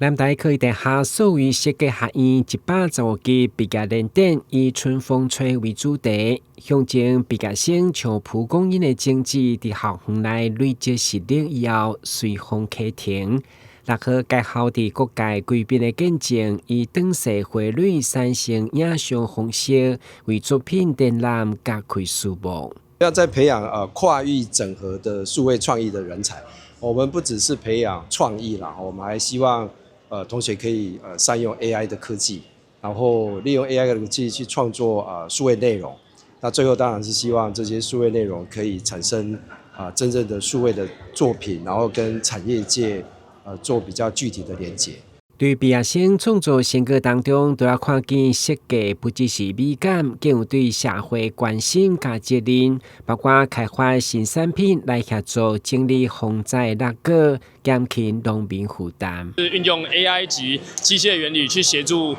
南台科技大学所谓设计学院115期毕业联展以春风吹为主题，向前毕业生像蒲公英的种子伫校园内累积实力以后，随风启停。6号该校伫各界贵宾的见证，以灯色花蕊产生影像方式，为作品展览加开序幕。要在培养跨域整合的数位创意的人才，我们不只是培养创意啦，我们还希望同学可以善用 AI 的科技，然后利用 AI 的科技去创作数位内容。那最后当然是希望这些数位内容可以产生真正的数位的作品，然后跟产业界做比较具体的连结。对毕业生创作成果当中，都要看见设计不只是美感，更有对社会关心加责任，包括开发新产品来协助整理洪灾落果，减轻农民负担。运用 AI 及机械原理去协助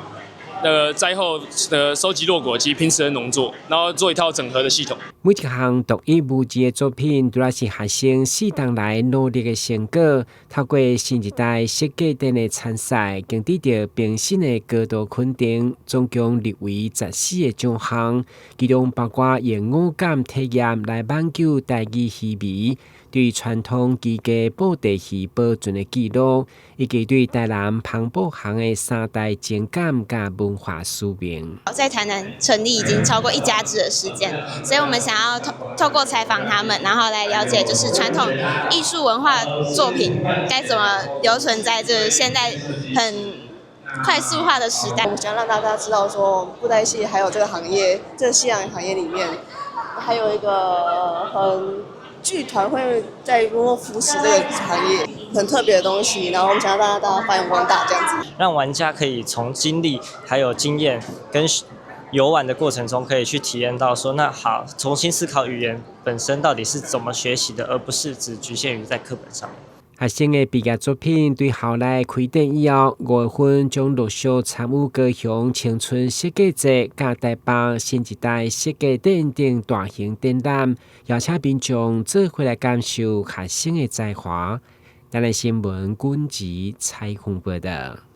灾后的收集落果及平时的农作，然后做一套整合的系统。每一项独一无二的作品，都是学生4年来努力的成果。透过新一代设计展的参赛，更得到评审的高度肯定，总共列为14个奖项，其中包括用五感体验来挽救台语戏迷，对传统机家布袋戏保存的记录，以及对台南澎埔行的3代情感加文化输明。在台南成立已经超过1甲子的时间，所以我们想要透过采访他们，然后来了解就是传统艺术文化作品该怎么留存在这现在很快速化的时代。我想让大家知道说，布袋戏还有这个行业，这个西洋行业里面，还有一个剧团会在默默扶持这个行业很特别的东西，然后我们想要让大家发扬光大，这样子，让玩家可以从经历还有经验跟游玩的过程中，可以去体验到说，那好，重新思考语言本身到底是怎么学习的，而不是只局限于在课本上。学生的毕业作品对校内开展以后，5月份将陆续参与高雄青春设计节、甲台北新一代设计展等大型展览，邀请民众做回来感受学生的才华。台南新闻军集采访报道。